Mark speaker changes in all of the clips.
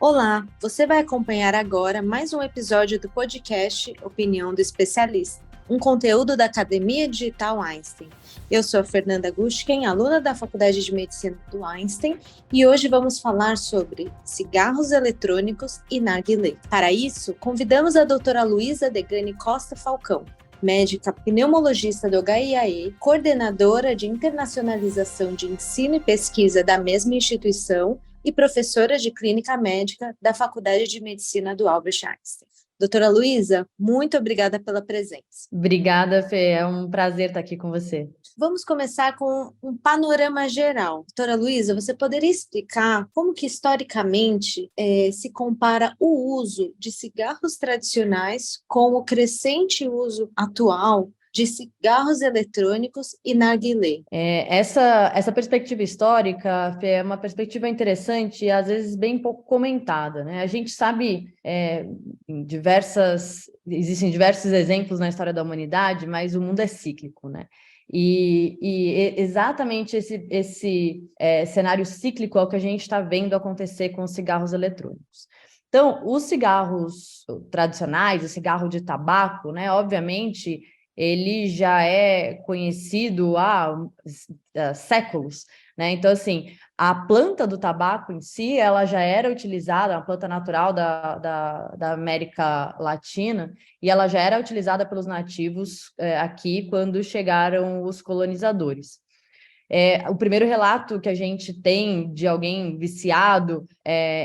Speaker 1: Olá, você vai acompanhar agora mais um episódio do podcast Opinião do Especialista, um conteúdo da Academia Digital Einstein. Eu sou a Fernanda Gushken, aluna da Faculdade de Medicina do Einstein, e hoje vamos falar sobre cigarros eletrônicos e narguilé. Para isso, convidamos a doutora Luísa Degani Costa Falcão, médica pneumologista do HIAE, coordenadora de internacionalização de ensino e pesquisa da mesma instituição e professora de clínica médica da Faculdade de Medicina do Albert Einstein. Doutora Luísa, muito obrigada pela presença.
Speaker 2: Obrigada, Fê. É um prazer estar aqui com você.
Speaker 1: Vamos começar com um panorama geral. Doutora Luísa, você poderia explicar como que historicamente se compara o uso de cigarros tradicionais com o crescente uso atual de cigarros eletrônicos e narguilé?
Speaker 2: Essa perspectiva histórica, Fê, é uma perspectiva interessante e às vezes bem pouco comentada, né? A gente sabe, existem diversos exemplos na história da humanidade, mas o mundo é cíclico, né? E exatamente esse cenário cíclico é o que a gente está vendo acontecer com os cigarros eletrônicos. Então, os cigarros tradicionais, o cigarro de tabaco, né? Obviamente, ele já é conhecido há séculos, né? Então, assim, a planta do tabaco em si, ela já era utilizada, a planta natural da América Latina, e ela já era utilizada pelos nativos aqui quando chegaram os colonizadores. O primeiro relato que a gente tem de alguém viciado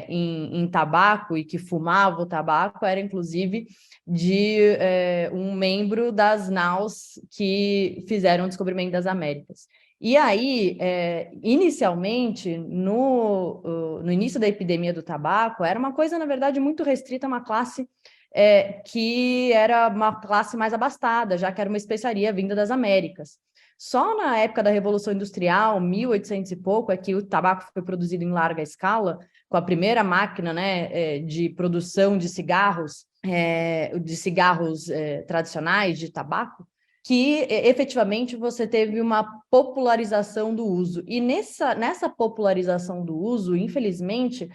Speaker 2: em tabaco e que fumava o tabaco era, inclusive, de um membro das naus que fizeram o descobrimento das Américas. E aí, inicialmente, no início da epidemia do tabaco, era uma coisa, na verdade, muito restrita a uma classe que era uma classe mais abastada, já que era uma especiaria vinda das Américas. Só na época da Revolução Industrial, 1800 e pouco, é que o tabaco foi produzido em larga escala, com a primeira máquina, né, de produção de cigarros tradicionais de tabaco, que efetivamente você teve uma popularização do uso. E nessa popularização do uso, infelizmente,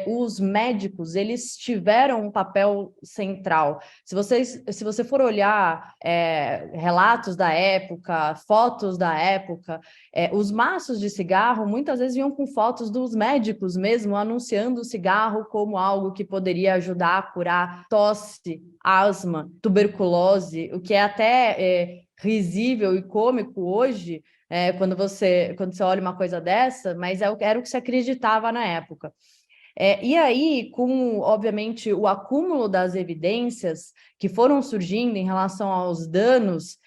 Speaker 2: os médicos eles tiveram um papel central. Se você for olhar relatos da época, fotos da época, os maços de cigarro muitas vezes vinham com fotos dos médicos mesmo anunciando o cigarro como algo que poderia ajudar a curar tosse, asma, tuberculose, o que é até risível e cômico hoje, quando você olha uma coisa dessa, mas era o que se acreditava na época. E aí, com, obviamente, o acúmulo das evidências que foram surgindo em relação aos danos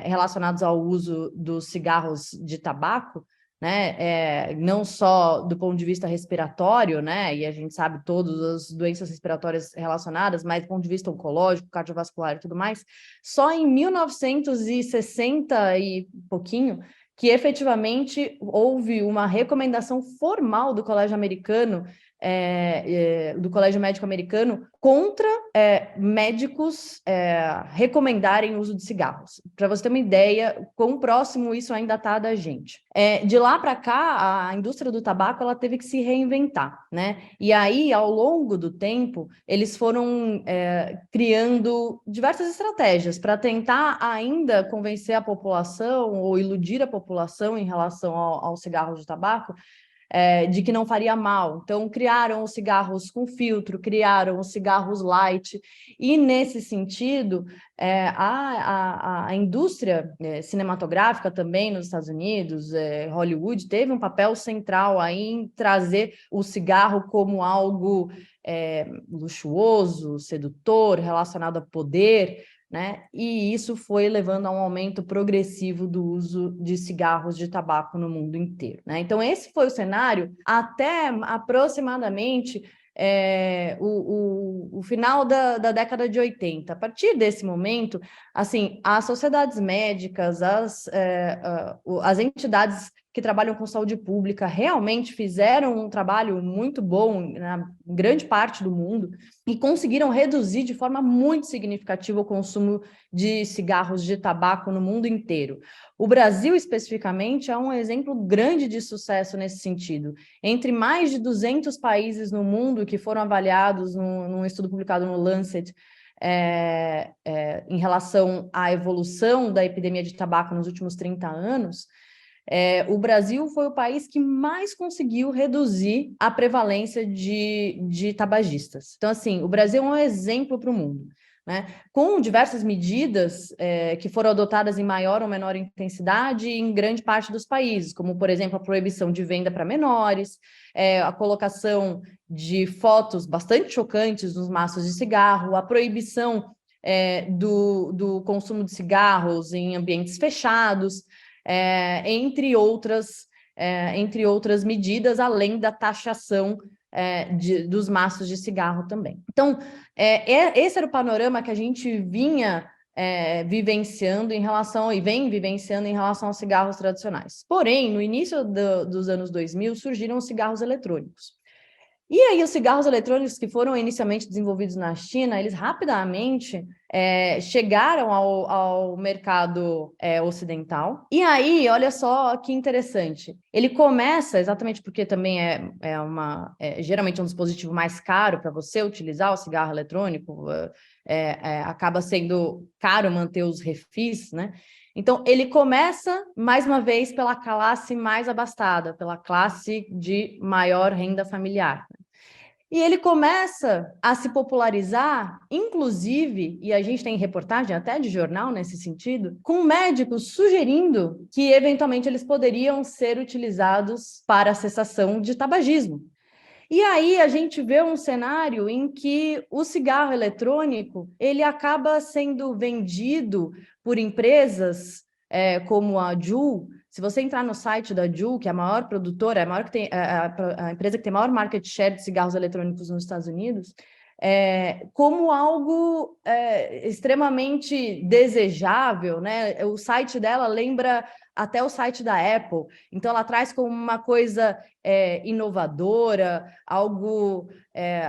Speaker 2: relacionados ao uso dos cigarros de tabaco, né, não só do ponto de vista respiratório, né, e a gente sabe todas as doenças respiratórias relacionadas, mas do ponto de vista oncológico, cardiovascular e tudo mais, só em 1960 e pouquinho que efetivamente houve uma recomendação formal do Colégio Americano do Colégio Médico Americano contra médicos recomendarem o uso de cigarros. Para você ter uma ideia, quão próximo isso ainda está da gente. De lá para cá, a indústria do tabaco ela teve que se reinventar, né? E aí, ao longo do tempo, eles foram criando diversas estratégias para tentar ainda convencer a população ou iludir a população em relação ao cigarro de tabaco, de que não faria mal. Então, criaram os cigarros com filtro, criaram os cigarros light, e nesse sentido, a indústria cinematográfica também nos Estados Unidos, Hollywood, teve um papel central aí em trazer o cigarro como algo luxuoso, sedutor, relacionado a poder, né? E isso foi levando a um aumento progressivo do uso de cigarros de tabaco no mundo inteiro, né? Então, esse foi o cenário até aproximadamente o final da década de 80. A partir desse momento, assim, as sociedades médicas, as entidades que trabalham com saúde pública realmente fizeram um trabalho muito bom na grande parte do mundo e conseguiram reduzir de forma muito significativa o consumo de cigarros de tabaco no mundo inteiro. O Brasil, especificamente, é um exemplo grande de sucesso nesse sentido. Entre mais de 200 países no mundo que foram avaliados num estudo publicado no Lancet, em relação à evolução da epidemia de tabaco nos últimos 30 anos, o Brasil foi o país que mais conseguiu reduzir a prevalência de tabagistas. Então, assim, o Brasil é um exemplo para o mundo, né? Com diversas medidas que foram adotadas em maior ou menor intensidade em grande parte dos países, como, por exemplo, a proibição de venda para menores, a colocação de fotos bastante chocantes nos maços de cigarro, a proibição do consumo de cigarros em ambientes fechados, entre outras medidas, além da taxação dos maços de cigarro também. Então, esse era o panorama que a gente vinha vivenciando e vem vivenciando em relação aos cigarros tradicionais. Porém, no início dos anos 2000, surgiram os cigarros eletrônicos. E aí, os cigarros eletrônicos que foram inicialmente desenvolvidos na China, eles rapidamente chegaram ao mercado ocidental. E aí, olha só que interessante, ele começa, exatamente porque também geralmente é um dispositivo mais caro para você utilizar o cigarro eletrônico, acaba sendo caro manter os refis, né? Então, ele começa, mais uma vez, pela classe mais abastada, pela classe de maior renda familiar. E ele começa a se popularizar, inclusive, e a gente tem reportagem até de jornal nesse sentido, com médicos sugerindo que, eventualmente, eles poderiam ser utilizados para a cessação de tabagismo. E aí a gente vê um cenário em que o cigarro eletrônico ele acaba sendo vendido por empresas como a Juul. Se você entrar no site da Juul, que é a maior produtora, a empresa que tem maior market share de cigarros eletrônicos nos Estados Unidos, como algo extremamente desejável, né? O site dela lembra até o site da Apple, então ela traz como uma coisa inovadora, algo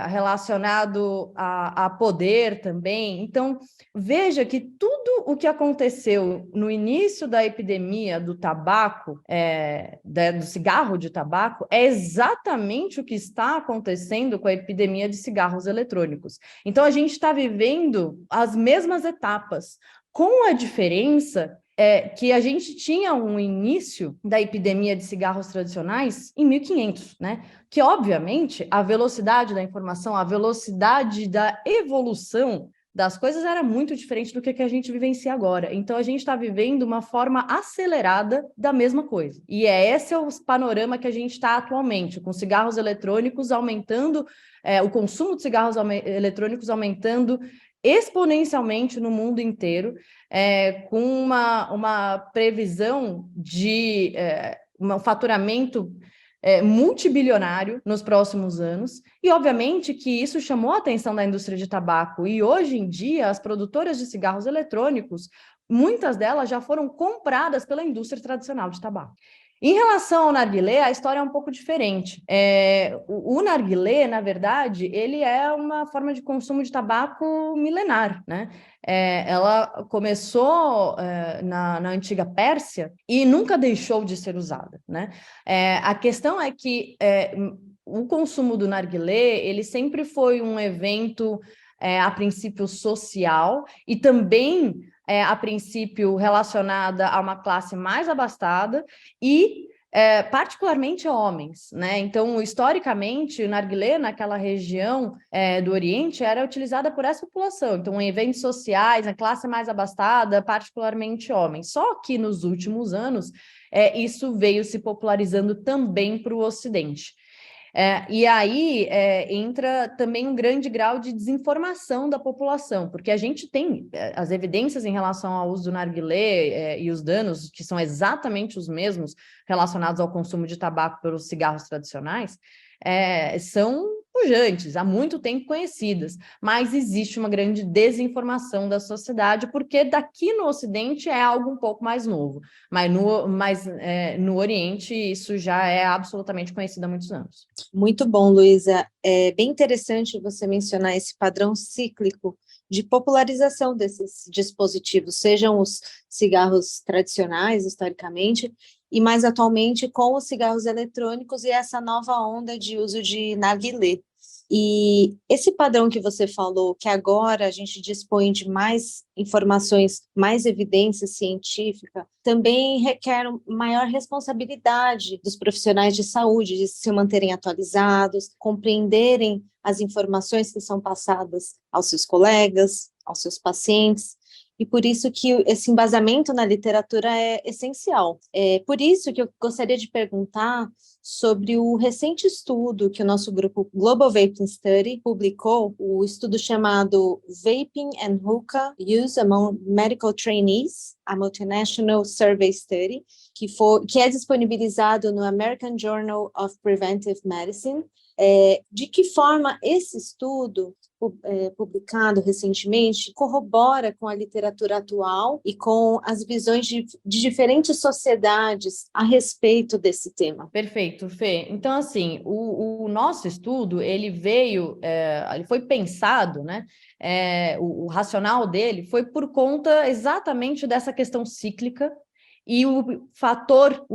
Speaker 2: relacionado a poder também. Então, veja que tudo o que aconteceu no início da epidemia do tabaco, do cigarro de tabaco, é exatamente o que está acontecendo com a epidemia de cigarros eletrônicos. Então, a gente está vivendo as mesmas etapas, com a diferença que a gente tinha um início da epidemia de cigarros tradicionais em 1500, né? Que, obviamente, a velocidade da informação, a velocidade da evolução das coisas era muito diferente do que a gente vivencia agora. Então, a gente está vivendo uma forma acelerada da mesma coisa. E esse é o panorama que a gente está atualmente, com cigarros eletrônicos aumentando, o consumo de cigarros eletrônicos aumentando exponencialmente no mundo inteiro, com uma previsão de um faturamento multibilionário nos próximos anos, e obviamente que isso chamou a atenção da indústria de tabaco, e hoje em dia as produtoras de cigarros eletrônicos, muitas delas já foram compradas pela indústria tradicional de tabaco. Em relação ao narguilé, a história é um pouco diferente. O narguilé, na verdade, ele é uma forma de consumo de tabaco milenar, né? Ela começou na antiga Pérsia e nunca deixou de ser usada, né? A questão é que o consumo do narguilé, ele sempre foi um evento, a princípio, social e também a princípio relacionada a uma classe mais abastada e particularmente homens, né? Então, historicamente, o narguilé naquela região do Oriente era utilizada por essa população. Então, em eventos sociais, na classe mais abastada, particularmente homens. Só que nos últimos anos, isso veio se popularizando também para o Ocidente. E aí entra também um grande grau de desinformação da população, porque a gente tem as evidências em relação ao uso do narguilé e os danos, que são exatamente os mesmos relacionados ao consumo de tabaco pelos cigarros tradicionais, são pujantes, há muito tempo conhecidas, mas existe uma grande desinformação da sociedade, porque daqui no Ocidente é algo um pouco mais novo, no Oriente isso já é absolutamente conhecido há muitos anos.
Speaker 1: Muito bom, Luísa. É bem interessante você mencionar esse padrão cíclico de popularização desses dispositivos, sejam os cigarros tradicionais, historicamente, e mais atualmente com os cigarros eletrônicos e essa nova onda de uso de narguilé. E esse padrão que você falou, que agora a gente dispõe de mais informações, mais evidência científica, também requer maior responsabilidade dos profissionais de saúde, de se manterem atualizados, compreenderem as informações que são passadas aos seus colegas, aos seus pacientes, e por isso que esse embasamento na literatura é essencial. É por isso que eu gostaria de perguntar sobre o recente estudo que o nosso grupo Global Vaping Study publicou, o estudo chamado Vaping and Hookah Use Among Medical Trainees, a Multinational Survey Study, que é disponibilizado no American Journal of Preventive Medicine. De que forma esse estudo, publicado recentemente, corrobora com a literatura atual e com as visões de diferentes sociedades a respeito desse tema?
Speaker 2: Perfeito, Fê. Então, assim, o nosso estudo, ele foi pensado, né? O racional dele foi por conta exatamente dessa questão cíclica e o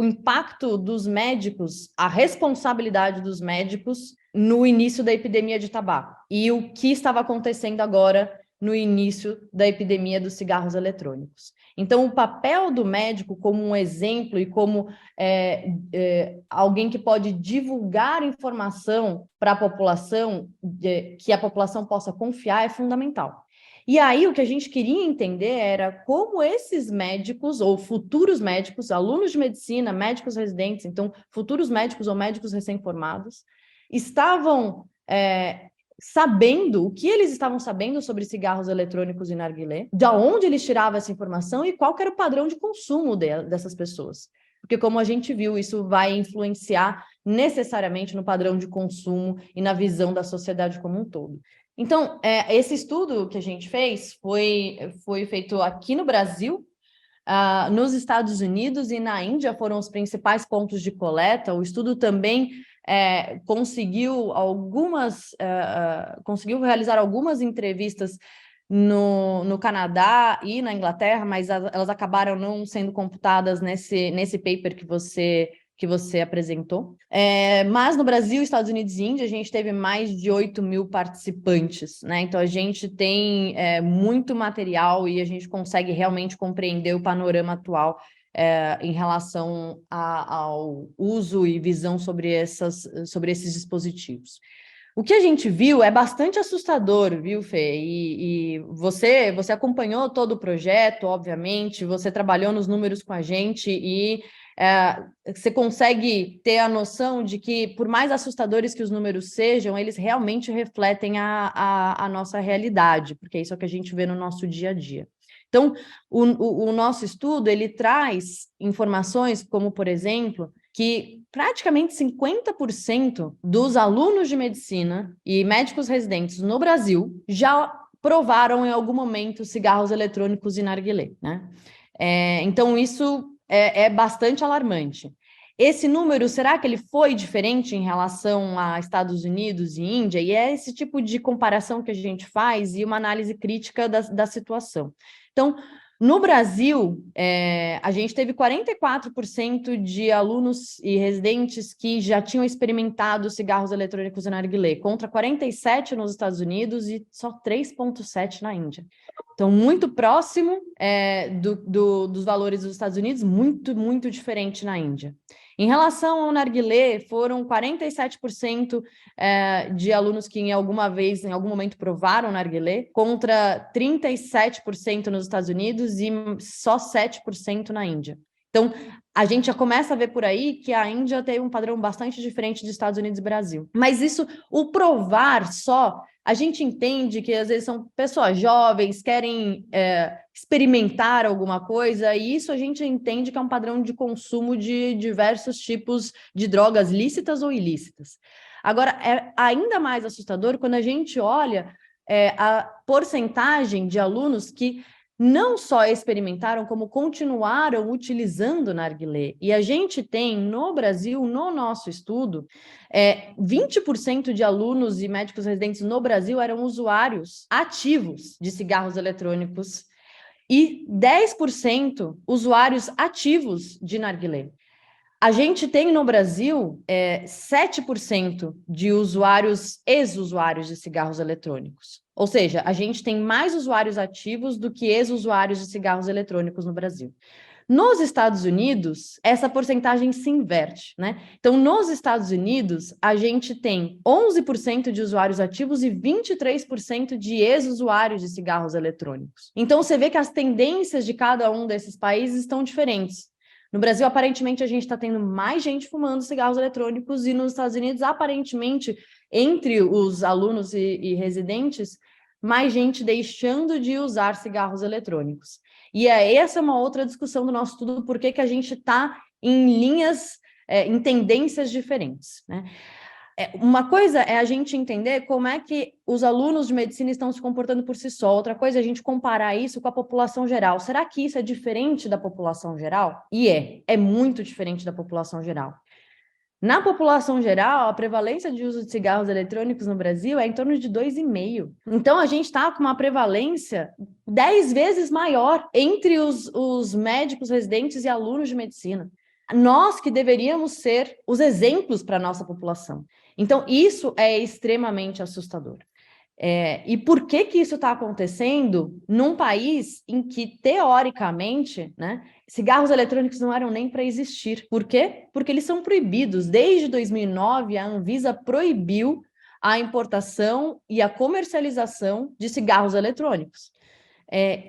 Speaker 2: impacto dos médicos, a responsabilidade dos médicos no início da epidemia de tabaco e o que estava acontecendo agora no início da epidemia dos cigarros eletrônicos. Então, o papel do médico como um exemplo e como alguém que pode divulgar informação para a população, que a população possa confiar, é fundamental. E aí, o que a gente queria entender era como esses médicos, ou futuros médicos, alunos de medicina, médicos residentes, então, futuros médicos ou médicos recém-formados, estavam sabendo, o que eles estavam sabendo sobre cigarros eletrônicos e narguilé, de onde eles tiravam essa informação e qual era o padrão de consumo dessas pessoas. Porque, como a gente viu, isso vai influenciar necessariamente no padrão de consumo e na visão da sociedade como um todo. Então, esse estudo que a gente fez foi feito aqui no Brasil, nos Estados Unidos e na Índia foram os principais pontos de coleta. O estudo também conseguiu realizar algumas entrevistas no Canadá e na Inglaterra, mas elas acabaram não sendo computadas nesse paper que você apresentou. Mas no Brasil, Estados Unidos e Índia, a gente teve mais de 8.000 participantes, né? Então, a gente tem muito material e a gente consegue realmente compreender o panorama atual em relação ao uso e visão sobre esses dispositivos. O que a gente viu é bastante assustador, viu, Fê? E você acompanhou todo o projeto, obviamente, você trabalhou nos números com a gente e você consegue ter a noção de que, por mais assustadores que os números sejam, eles realmente refletem a nossa realidade, porque é isso que a gente vê no nosso dia a dia. Então, o nosso estudo, ele traz informações como, por exemplo, que praticamente 50% dos alunos de medicina e médicos residentes no Brasil já provaram em algum momento cigarros eletrônicos e narguilé, né? Então, isso é bastante alarmante. Esse número, será que ele foi diferente em relação a Estados Unidos e Índia? E é esse tipo de comparação que a gente faz e uma análise crítica da situação. Então, no Brasil, a gente teve 44% de alunos e residentes que já tinham experimentado cigarros eletrônicos e narguilé, contra 47% nos Estados Unidos e só 3,7% na Índia. Então, muito próximo dos valores dos Estados Unidos, muito, muito diferente na Índia. Em relação ao narguilé, foram 47% de alunos que em algum momento provaram narguilé, contra 37% nos Estados Unidos e só 7% na Índia. Então, a gente já começa a ver por aí que a Índia tem um padrão bastante diferente dos Estados Unidos e Brasil. Mas isso, o provar só, a gente entende que às vezes são pessoas jovens, querem experimentar alguma coisa, e isso a gente entende que é um padrão de consumo de diversos tipos de drogas lícitas ou ilícitas. Agora, é ainda mais assustador quando a gente olha a porcentagem de alunos que não só experimentaram, como continuaram utilizando narguilé. E a gente tem no Brasil, no nosso estudo, 20% de alunos e médicos residentes no Brasil eram usuários ativos de cigarros eletrônicos e 10% usuários ativos de narguilé. A gente tem no Brasil 7% de usuários, ex-usuários de cigarros eletrônicos. Ou seja, a gente tem mais usuários ativos do que ex-usuários de cigarros eletrônicos no Brasil. Nos Estados Unidos, essa porcentagem se inverte, né? Então, nos Estados Unidos, a gente tem 11% de usuários ativos e 23% de ex-usuários de cigarros eletrônicos. Então, você vê que as tendências de cada um desses países estão diferentes. No Brasil, aparentemente, a gente está tendo mais gente fumando cigarros eletrônicos e nos Estados Unidos, aparentemente, entre os alunos e residentes, mais gente deixando de usar cigarros eletrônicos. E essa é uma outra discussão do nosso estudo, por que a gente está em linhas, em tendências diferentes, né? Uma coisa é a gente entender como é que os alunos de medicina estão se comportando por si só. Outra coisa é a gente comparar isso com a população geral. Será que isso é diferente da população geral? E é muito diferente da população geral. Na população geral, a prevalência de uso de cigarros eletrônicos no Brasil é em torno de 2,5. Então, a gente está com uma prevalência 10 vezes maior entre os médicos residentes e alunos de medicina. Nós que deveríamos ser os exemplos para a nossa população. Então, isso é extremamente assustador. E por que isso está acontecendo num país em que, teoricamente, né, cigarros eletrônicos não eram nem para existir? Por quê? Porque eles são proibidos. Desde 2009, a Anvisa proibiu a importação e a comercialização de cigarros eletrônicos.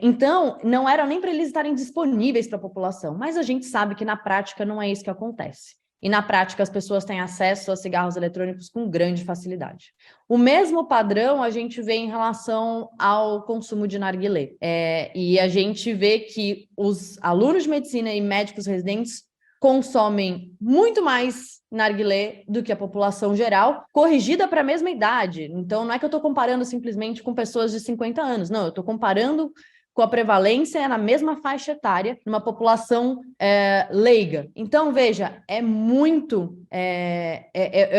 Speaker 2: Então, não eram nem para eles estarem disponíveis para a população, mas a gente sabe que na prática não é isso que acontece. E na prática as pessoas têm acesso a cigarros eletrônicos com grande facilidade. O mesmo padrão a gente vê em relação ao consumo de narguilé. E a gente vê que os alunos de medicina e médicos residentes consomem muito mais narguilé do que a população geral, corrigida para a mesma idade. Então, não é que eu estou comparando simplesmente com pessoas de 50 anos, não, eu estou comparando com a prevalência na mesma faixa etária, numa população leiga. Então, veja, é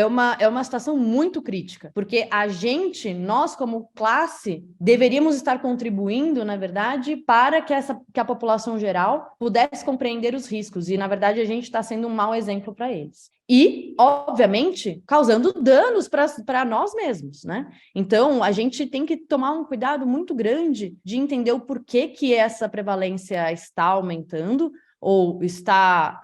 Speaker 2: uma situação muito crítica, porque a gente, nós como classe, deveríamos estar contribuindo, na verdade, para que a população geral pudesse compreender os riscos, e, na verdade, a gente está sendo um mau exemplo para eles. E, obviamente, causando danos para nós mesmos, né? Então, a gente tem que tomar um cuidado muito grande de entender o porquê que essa prevalência está aumentando ou está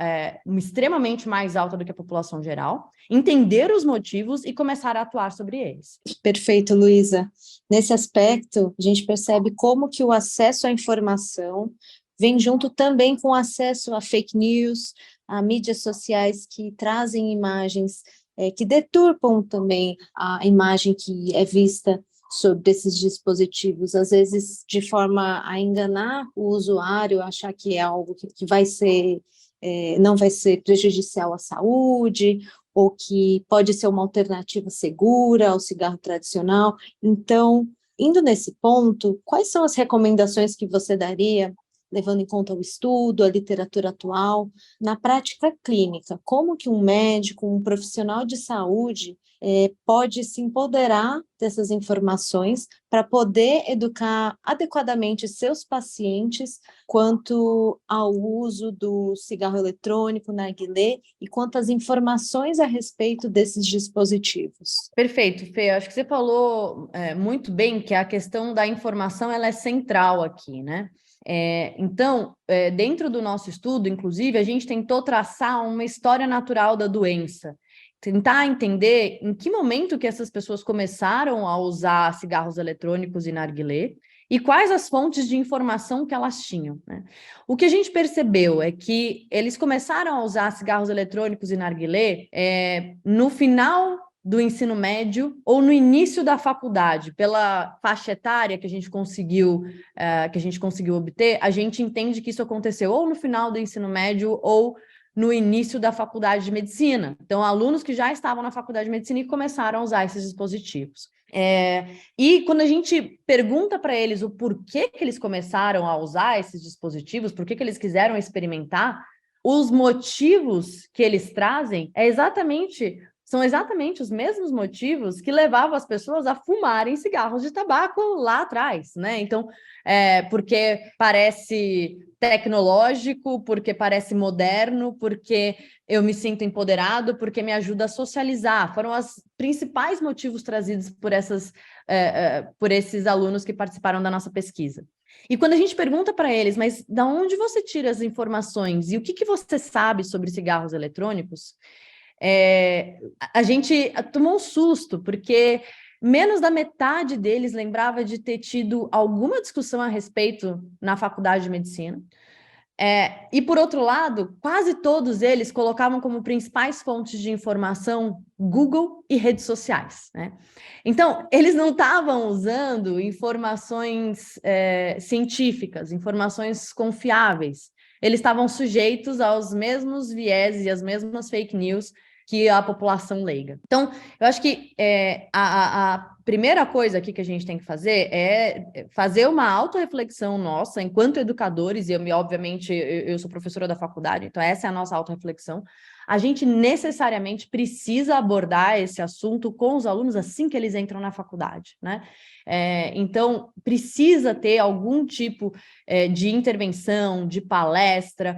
Speaker 2: extremamente mais alta do que a população geral, entender os motivos e começar a atuar sobre eles.
Speaker 1: Perfeito, Luísa. Nesse aspecto, a gente percebe como que o acesso à informação vem junto também com o acesso a fake news, a mídias sociais que trazem imagens que deturpam também a imagem que é vista sobre esses dispositivos, às vezes de forma a enganar o usuário, achar que é algo que vai ser, não vai ser prejudicial à saúde, ou que pode ser uma alternativa segura ao cigarro tradicional. Então, indo nesse ponto, quais são as recomendações que você daria, levando em conta o estudo, a literatura atual, na prática clínica? Como que um médico, um profissional de saúde pode se empoderar dessas informações para poder educar adequadamente seus pacientes quanto ao uso do cigarro eletrônico, narguilé, e quanto às informações a respeito desses dispositivos?
Speaker 2: Perfeito, Fê. Acho que você falou muito bem que a questão da informação ela é central aqui, né? Então, dentro do nosso estudo, inclusive, a gente tentou traçar uma história natural da doença, tentar entender em que momento que essas pessoas começaram a usar cigarros eletrônicos e narguilé e quais as fontes de informação que elas tinham, né? O que a gente percebeu é que eles começaram a usar cigarros eletrônicos e narguilé no final do ensino médio ou no início da faculdade, pela faixa etária que a gente conseguiu obter, a gente entende que isso aconteceu ou no final do ensino médio ou no início da faculdade de medicina. Então, alunos que já estavam na faculdade de medicina e começaram a usar esses dispositivos. E quando a gente pergunta para eles o porquê que eles começaram a usar esses dispositivos, por que eles quiseram experimentar, os motivos que eles trazem são exatamente os mesmos motivos que levavam as pessoas a fumarem cigarros de tabaco lá atrás, né? Então, porque parece tecnológico, porque parece moderno, porque eu me sinto empoderado, porque me ajuda a socializar. Foram os principais motivos trazidos por esses alunos que participaram da nossa pesquisa. E quando a gente pergunta para eles, mas da onde você tira as informações e o que você sabe sobre cigarros eletrônicos? A gente tomou um susto, porque menos da metade deles lembrava de ter tido alguma discussão a respeito na faculdade de medicina. E, por outro lado, quase todos eles colocavam como principais fontes de informação Google e redes sociais, né? Então, eles não estavam usando informações científicas, informações confiáveis. Eles estavam sujeitos aos mesmos vieses e às mesmas fake news que a população leiga. Então, eu acho que a primeira coisa aqui que a gente tem que fazer é fazer uma autorreflexão nossa, enquanto educadores, e obviamente, eu sou professora da faculdade, então essa é a nossa autorreflexão. A gente necessariamente precisa abordar esse assunto com os alunos assim que eles entram na faculdade, né? Então, precisa ter algum tipo de intervenção, de palestra,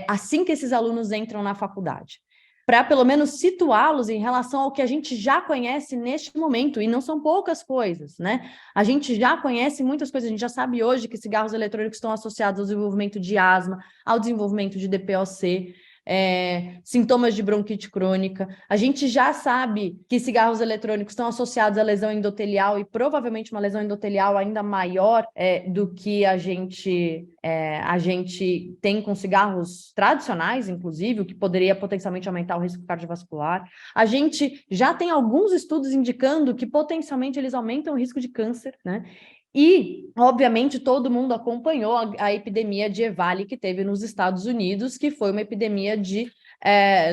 Speaker 2: assim que esses alunos entram na faculdade, para pelo menos situá-los em relação ao que a gente já conhece neste momento, e não são poucas coisas, né? A gente já conhece muitas coisas, a gente já sabe hoje que cigarros eletrônicos estão associados ao desenvolvimento de asma, ao desenvolvimento de DPOC, sintomas de bronquite crônica. A gente já sabe que cigarros eletrônicos estão associados à lesão endotelial e provavelmente uma lesão endotelial ainda maior do que a gente tem com cigarros tradicionais, inclusive, o que poderia potencialmente aumentar o risco cardiovascular. A gente já tem alguns estudos indicando que potencialmente eles aumentam o risco de câncer, né? E, obviamente, todo mundo acompanhou a epidemia de EVALI que teve nos Estados Unidos, que foi uma epidemia de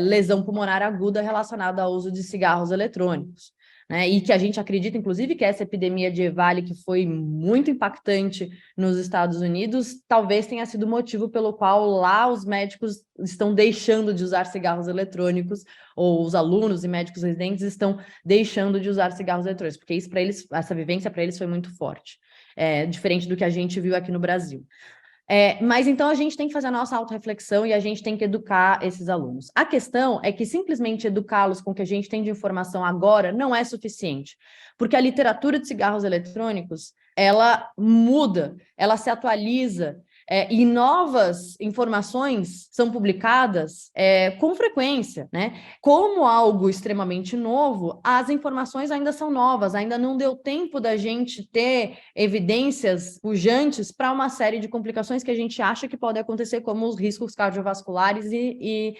Speaker 2: lesão pulmonar aguda relacionada ao uso de cigarros eletrônicos, né? E que a gente acredita, inclusive, que essa epidemia de EVALI, que foi muito impactante nos Estados Unidos, talvez tenha sido o motivo pelo qual lá os médicos estão deixando de usar cigarros eletrônicos, ou os alunos e médicos residentes estão deixando de usar cigarros eletrônicos, porque isso para eles, essa vivência para eles foi muito forte. Diferente do que a gente viu aqui no Brasil. Mas então a gente tem que fazer a nossa autorreflexão e a gente tem que educar esses alunos. A questão é que simplesmente educá-los com o que a gente tem de informação agora não é suficiente, porque a literatura de cigarros eletrônicos, ela muda, ela se atualiza, e novas informações são publicadas com frequência, né? Como algo extremamente novo, as informações ainda são novas, ainda não deu tempo da gente ter evidências pujantes para uma série de complicações que a gente acha que podem acontecer, como os riscos cardiovasculares e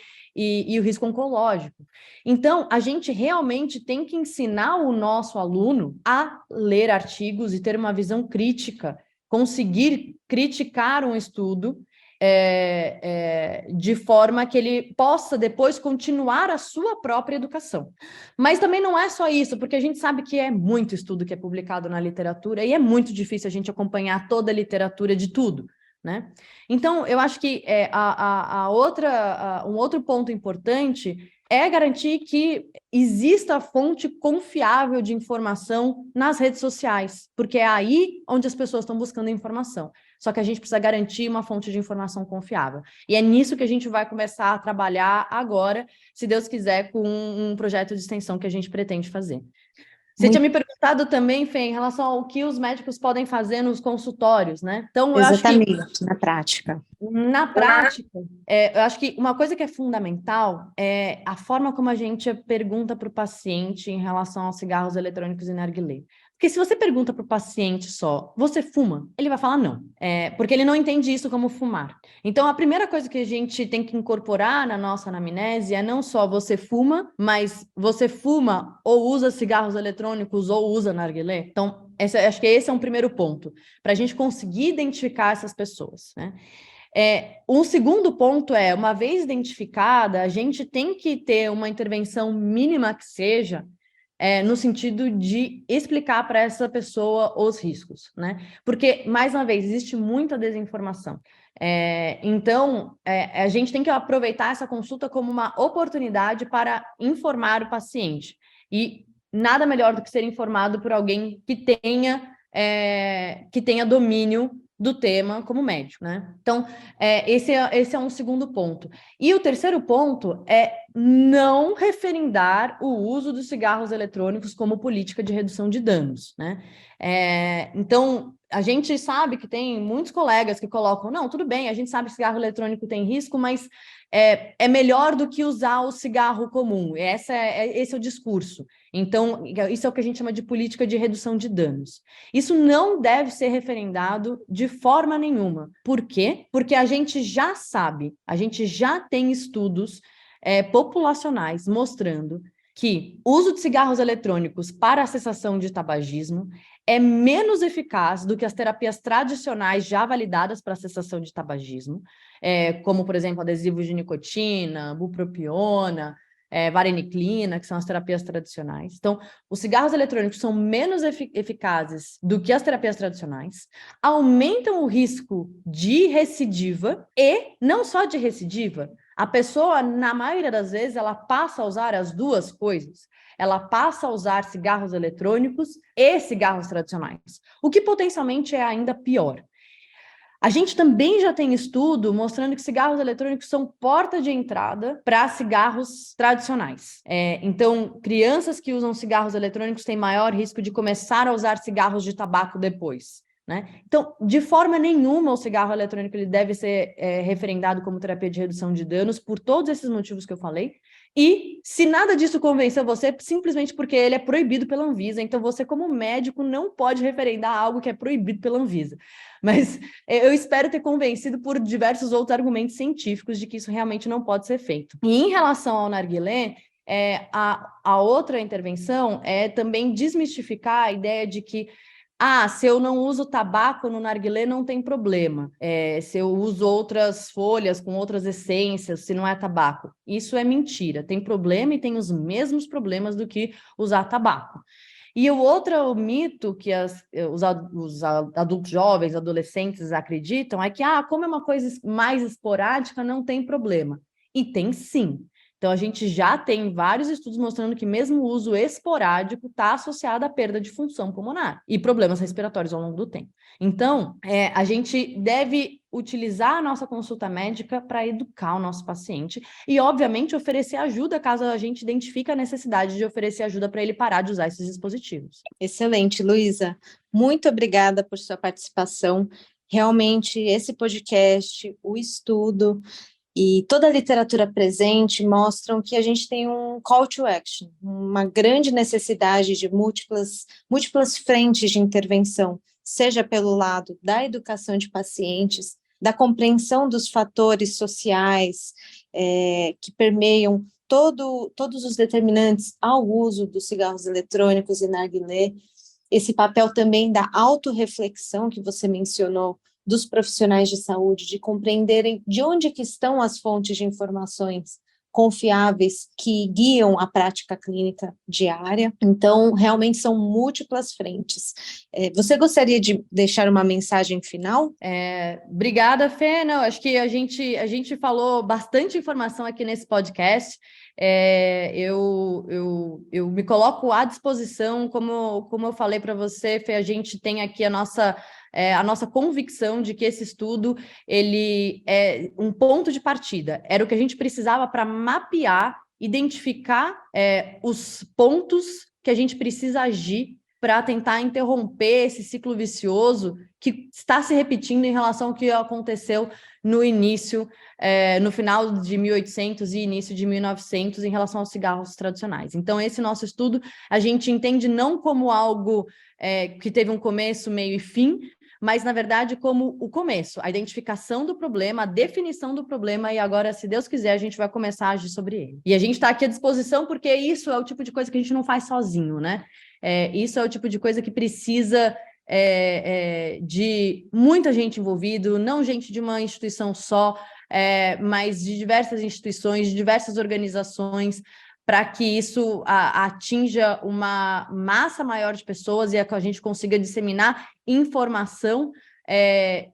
Speaker 2: o risco oncológico. Então, a gente realmente tem que ensinar o nosso aluno a ler artigos e ter uma visão crítica, conseguir criticar um estudo de forma que ele possa depois continuar a sua própria educação. Mas também não é só isso, porque a gente sabe que é muito estudo que é publicado na literatura e é muito difícil a gente acompanhar toda a literatura de tudo, né? Então, eu acho que um outro ponto importante é garantir que exista fonte confiável de informação nas redes sociais, porque é aí onde as pessoas estão buscando informação. Só que a gente precisa garantir uma fonte de informação confiável. E é nisso que a gente vai começar a trabalhar agora, se Deus quiser, com um projeto de extensão que a gente pretende fazer. Você tinha me perguntado também, Fê, em relação ao que os médicos podem fazer nos consultórios, né? Então, eu acho que
Speaker 1: na prática.
Speaker 2: Na prática, eu acho que uma coisa que é fundamental é a forma como a gente pergunta para o paciente em relação aos cigarros eletrônicos e narguilé. Porque se você pergunta para o paciente só, você fuma? Ele vai falar não, porque ele não entende isso como fumar. Então, a primeira coisa que a gente tem que incorporar na nossa anamnese é não só você fuma, mas você fuma ou usa cigarros eletrônicos ou usa narguilé. Então, acho que esse é um primeiro ponto, para a gente conseguir identificar essas pessoas, né? Um segundo ponto é, uma vez identificada, a gente tem que ter uma intervenção mínima que seja, no sentido de explicar para essa pessoa os riscos, né? Porque, mais uma vez, existe muita desinformação. Então, a gente tem que aproveitar essa consulta como uma oportunidade para informar o paciente. E nada melhor do que ser informado por alguém que tenha domínio do tema como médico, né? Então, esse é um segundo ponto. E o terceiro ponto é não referendar o uso dos cigarros eletrônicos como política de redução de danos, né? Então, a gente sabe que tem muitos colegas que colocam, não, tudo bem, a gente sabe que cigarro eletrônico tem risco, mas é melhor do que usar o cigarro comum. Esse é o discurso. Então, isso é o que a gente chama de política de redução de danos. Isso não deve ser referendado de forma nenhuma. Por quê? Porque a gente já sabe, a gente já tem estudos populacionais mostrando que o uso de cigarros eletrônicos para a cessação de tabagismo é menos eficaz do que as terapias tradicionais já validadas para a cessação de tabagismo, como, por exemplo, adesivos de nicotina, bupropiona, vareniclina, que são as terapias tradicionais. Então, os cigarros eletrônicos são menos eficazes do que as terapias tradicionais, aumentam o risco de recidiva e não só de recidiva, a pessoa, na maioria das vezes, ela passa a usar as duas coisas. Ela passa a usar cigarros eletrônicos e cigarros tradicionais, o que potencialmente é ainda pior. A gente também já tem estudo mostrando que cigarros eletrônicos são porta de entrada para cigarros tradicionais. Então, crianças que usam cigarros eletrônicos têm maior risco de começar a usar cigarros de tabaco depois, né? Então, de forma nenhuma, o cigarro eletrônico ele deve ser referendado como terapia de redução de danos por todos esses motivos que eu falei. E se nada disso convencer você, simplesmente porque ele é proibido pela Anvisa, então você, como médico, não pode referendar algo que é proibido pela Anvisa. Mas eu espero ter convencido por diversos outros argumentos científicos de que isso realmente não pode ser feito. E em relação ao narguilé, a outra intervenção é também desmistificar a ideia de que se eu não uso tabaco no narguilé, não tem problema. Se eu uso outras folhas com outras essências, se não é tabaco. Isso é mentira. Tem problema e tem os mesmos problemas do que usar tabaco. E o outro mito que os adultos jovens, adolescentes acreditam é que, como é uma coisa mais esporádica, não tem problema. E tem sim. Então, a gente já tem vários estudos mostrando que mesmo o uso esporádico está associado à perda de função pulmonar e problemas respiratórios ao longo do tempo. Então, a gente deve utilizar a nossa consulta médica para educar o nosso paciente e, obviamente, oferecer ajuda caso a gente identifique a necessidade de oferecer ajuda para ele parar de usar esses dispositivos.
Speaker 1: Excelente, Luísa. Muito obrigada por sua participação. Realmente, esse podcast, o estudo e toda a literatura presente mostram que a gente tem um call to action, uma grande necessidade de múltiplas frentes de intervenção, seja pelo lado da educação de pacientes, da compreensão dos fatores sociais que permeiam todos os determinantes ao uso dos cigarros eletrônicos e narguilé, esse papel também da autorreflexão que você mencionou, dos profissionais de saúde, de compreenderem de onde que estão as fontes de informações confiáveis que guiam a prática clínica diária. Então, realmente são múltiplas frentes. Você gostaria de deixar uma mensagem final?
Speaker 2: Obrigada, Fê. Não, acho que a gente falou bastante informação aqui nesse podcast. Eu me coloco à disposição, como eu falei para você, Fê, a gente tem aqui a nossa convicção de que esse estudo ele é um ponto de partida. Era o que a gente precisava para mapear, identificar os pontos que a gente precisa agir para tentar interromper esse ciclo vicioso que está se repetindo em relação ao que aconteceu no início, no final de 1800 e início de 1900, em relação aos cigarros tradicionais. Então, esse nosso estudo, a gente entende não como algo que teve um começo, meio e fim, mas, na verdade, como o começo, a identificação do problema, a definição do problema, e agora, se Deus quiser, a gente vai começar a agir sobre ele. E a gente está aqui à disposição porque isso é o tipo de coisa que a gente não faz sozinho, né? Isso é o tipo de coisa que precisa de muita gente envolvida, não gente de uma instituição só, mas de diversas instituições, de diversas organizações, para que isso atinja uma massa maior de pessoas e que a gente consiga disseminar informação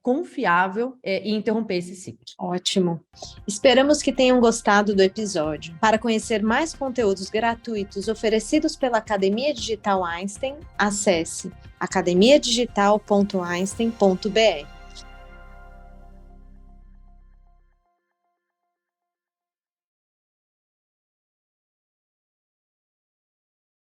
Speaker 2: confiável e interromper esse ciclo.
Speaker 1: Ótimo. Esperamos que tenham gostado do episódio. Para conhecer mais conteúdos gratuitos oferecidos pela Academia Digital Einstein, acesse academiadigital.einstein.br.